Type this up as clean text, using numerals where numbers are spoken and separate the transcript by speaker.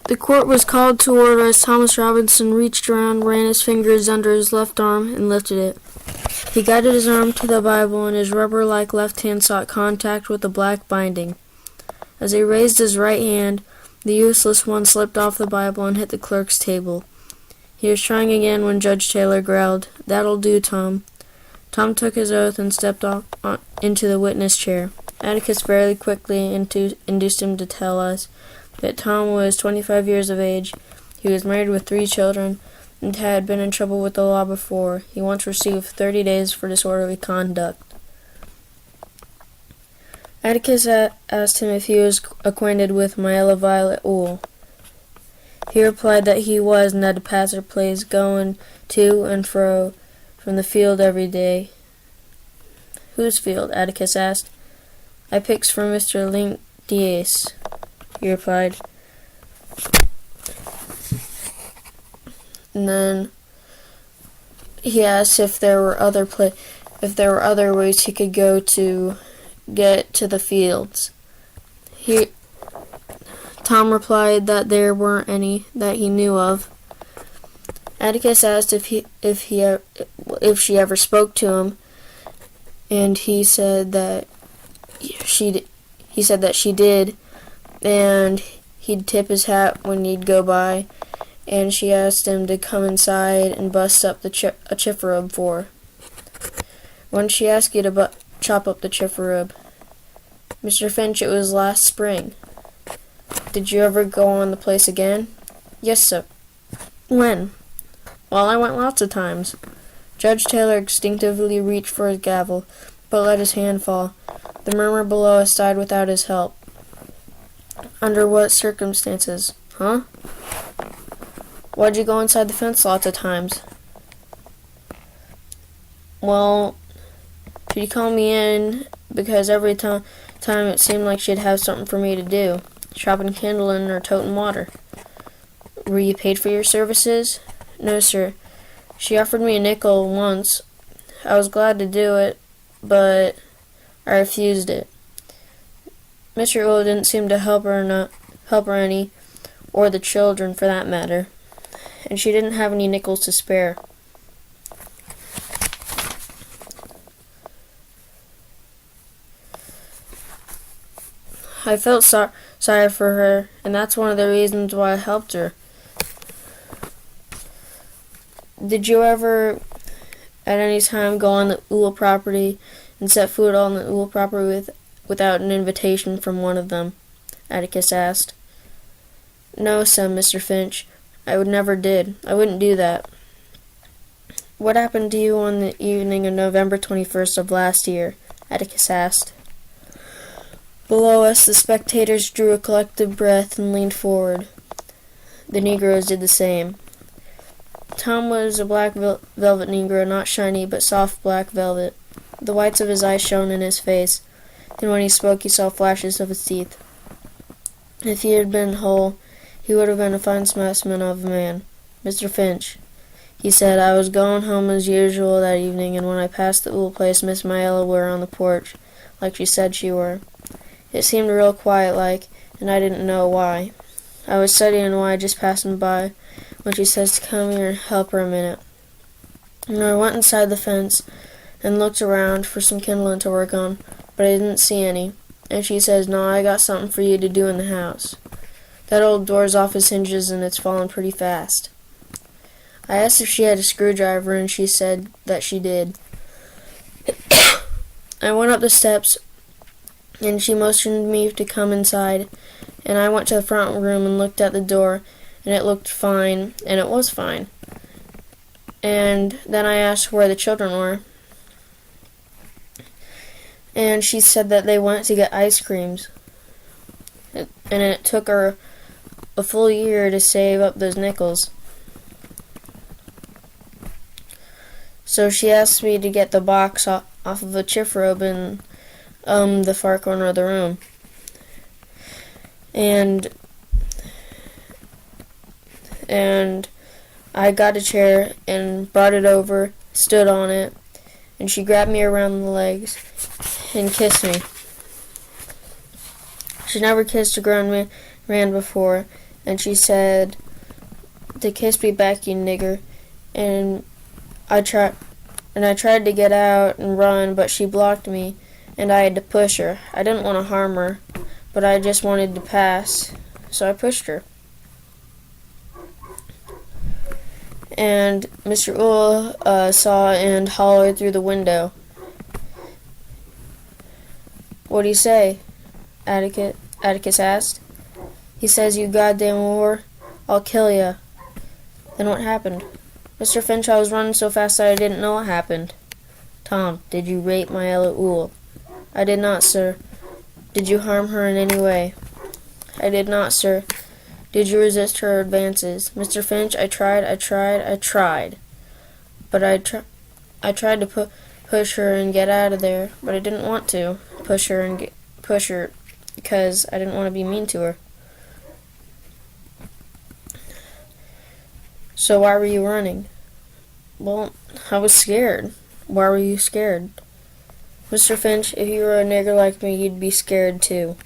Speaker 1: The court was called to order as Thomas Robinson reached around, ran his fingers under his left arm, and lifted it. He guided his arm to the Bible, and his rubber-like left hand sought contact with the black binding. As he raised his right hand, the useless one slipped off the Bible and hit the clerk's table. He was trying again when Judge Taylor growled, "That'll do, Tom." Tom took his oath and stepped into the witness chair. Atticus very quickly induced him to tell us that Tom was 25 years of age. He was married with 3 children and had been in trouble with the law before. He once received 30 days for disorderly conduct. Atticus asked him if he was acquainted with Myella Violet Owl. He replied that he was and had to pass her place going to and fro from the field every day. "Whose field?" Atticus asked. "I picks for Mr. Linkdias," he replied. And then he asked if there were other ways he could go to get to the fields. Tom replied that there weren't any that he knew of. Atticus asked if she ever spoke to him, and he said that she did, and he'd tip his hat when he'd go by, and she asked him to come inside and bust up a chifferub for her. "When she asked you to chop up the chifferub?" "Mr. Finch, it was last spring." "Did you ever go on the place again?" "Yes, sir." "When?" "Well, I went lots of times." Judge Taylor instinctively reached for his gavel, but let his hand fall. The murmur below us died without his help. "Under what circumstances?" "Huh?" "Why'd you go inside the fence lots of times?" "Well, she'd call me in because every time it seemed like she'd have something for me to do. Chopping kindling or toting water." "Were you paid for your services?" "No, sir. She offered me a nickel once. I was glad to do it, but I refused it. Mr. Owl didn't seem to help her any, or the children for that matter, and she didn't have any nickels to spare." "I felt sorry for her, and that's one of the reasons why I helped her." "Did you ever at any time go on the Owl property and set foot on the Owl property without an invitation from one of them?" Atticus asked. "No," said Mr. Finch. "I never did. I wouldn't do that." "What happened to you on the evening of November 21st of last year?" Atticus asked. Below us, the spectators drew a collective breath and leaned forward. The Negroes did the same. Tom was a black velvet Negro, not shiny, but soft black velvet. The whites of his eyes shone in his face, and when he spoke, he saw flashes of his teeth. If he had been whole, he would have been a fine specimen of a man. "Mr. Finch," he said, "I was going home as usual that evening, and when I passed the Owl place, Miss Myella were on the porch, like she said she were. It seemed real quiet-like, and I didn't know why. I was studying why, just passing by, when she says to come here and help her a minute. And I went inside the fence and looked around for some kindling to work on, but I didn't see any. And she says, 'No, I got something for you to do in the house. That old door's off its hinges and it's falling pretty fast.' I asked if she had a screwdriver, and she said that she did. I went up the steps, and she motioned me to come inside, and I went to the front room and looked at the door, and it looked fine, and it was fine. And then I asked where the children were, and she said that they went to get ice creams, and it took her a full year to save up those nickels. So she asked me to get the box off of a chifferobe in the far corner of the room. And I got a chair and brought it over, stood on it, and she grabbed me around the legs and kissed me. She never kissed a grown man before, and she said to kiss me back, you nigger. And I tried to get out and run, but she blocked me, and I had to push her. I didn't want to harm her, but I just wanted to pass, so I pushed her. And Mr. Ull saw and hollered through the window. "What do you say?" Atticus asked. "He says, you goddamn whore, I'll kill ya." "Then what happened?" "Mr. Finch, I was running so fast that I didn't know what happened." "Tom, did you rape my Ella Ull?" "I did not, sir." "Did you harm her in any way?" "I did not, sir." "Did you resist her advances?" "Mr. Finch, I tried. But I tried to push her and get out of there, but I didn't want to push her because I didn't want to be mean to her." "So why were you running?" "Well, I was scared." "Why were you scared?" "Mr. Finch, if you were a nigger like me, you'd be scared too."